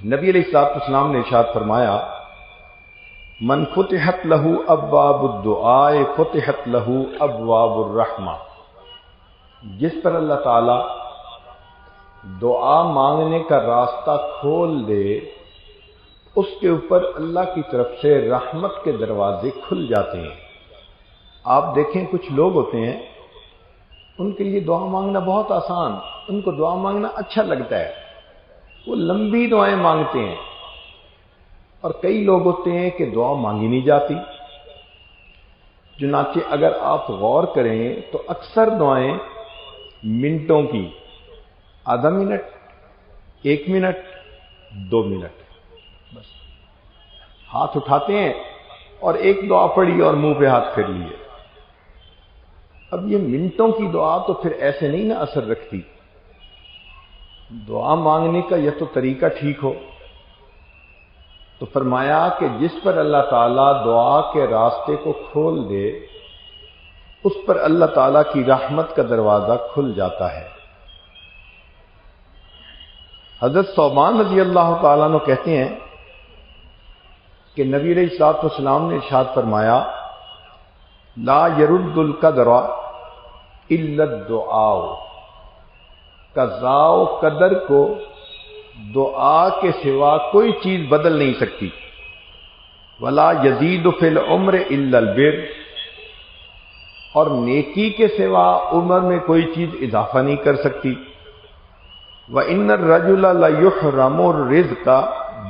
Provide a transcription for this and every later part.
नबी अलैहिस्सलाम ने इरशाद फरमाया, मन फुतिहत लहू अब्वाबुद्दुआ फुतिहत लहू अब्वाबुर्रहमा। जिस पर अल्लाह ताला दुआ मांगने का रास्ता खोल दे, उसके ऊपर अल्लाह की तरफ से रहमत के दरवाजे खुल जाते हैं। आप देखें, कुछ लोग होते हैं, उनके लिए दुआ मांगना बहुत आसान, उनको दुआ मांगना अच्छा लगता है, वो लंबी दुआएं मांगते हैं। और कई लोग होते हैं कि दुआ मांगी नहीं जाती। चुनांचे अगर आप गौर करें तो अक्सर दुआएं मिनटों की, आधा मिनट, 1 मिनट, 2 मिनट, बस हाथ उठाते हैं और एक दुआ पड़ी और मुंह पे हाथ फेर लिए। अब ये मिनटों की दुआ तो फिर ऐसे नहीं ना असर रखती। दुआ मांगने का यह तो तरीका ठीक हो। तो फरमाया कि जिस पर अल्लाह ताला दुआ के रास्ते को खोल दे, उस पर अल्लाह ताला की रहमत का दरवाजा खुल जाता है। हजरत सौबान रज़ी अल्लाह ताला अन्हु कहते हैं कि नबी अलैहिस्सलाम ने इरशाद फरमाया, ला यरुद्दुल कदरा इल्ला दुआ। कज़ाओ कदर को दुआ के सिवा कोई चीज बदल नहीं सकती। वला यजीदु फिल उम्र इल्लल बिर। और नेकी के सिवा उम्र में कोई चीज इजाफा नहीं कर सकती। व इन्नर रजुला ला युहरमु रिज़्क़ा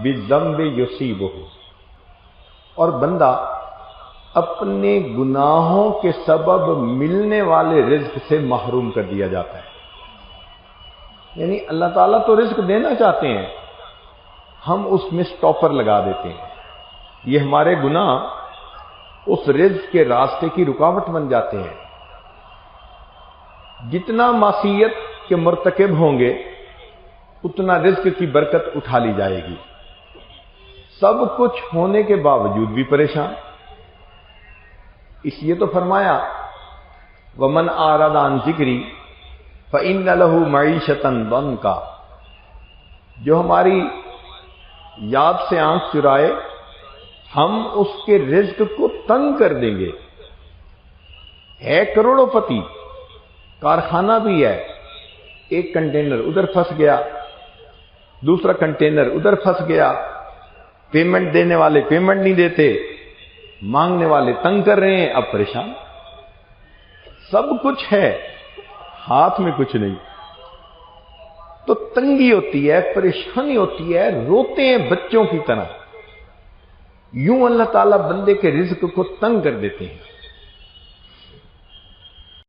बिज़म्बि युसीबुहु। और बंदा अपने गुनाहों के सबब मिलने वाले रिज़्क़ से महरूम कर दिया जाता है। यानी अल्लाह ताला तो रिज़्क़ देना चाहते हैं, हम उसमें स्टॉपर लगा देते हैं। ये हमारे गुनाह उस रिज़्क़ के रास्ते की रुकावट बन जाते हैं। जितना मासियत के मुर्तकिब होंगे, उतना रिज़्क़ की बरकत उठा ली जाएगी। सब कुछ होने के बावजूद भी परेशान। इसलिए तो फरमाया, वमन आरदा अन ज़िक्री फ़इन्न लहू मईशतन दंका। जो हमारी याद से आंख चुराए, हम उसके रिज़्क़ को तंग कर देंगे। है करोड़ोंपति, कारखाना भी है, एक कंटेनर उधर फंस गया, दूसरा कंटेनर उधर फंस गया, पेमेंट देने वाले पेमेंट नहीं देते, मांगने वाले तंग कर रहे हैं, अब परेशान। सब कुछ है, हाथ में कुछ नहीं। तो तंगी होती है, परेशानी होती है, रोते हैं बच्चों की तरह। यूं अल्लाह ताला बंदे के रिज़्क़ को तंग कर देते हैं।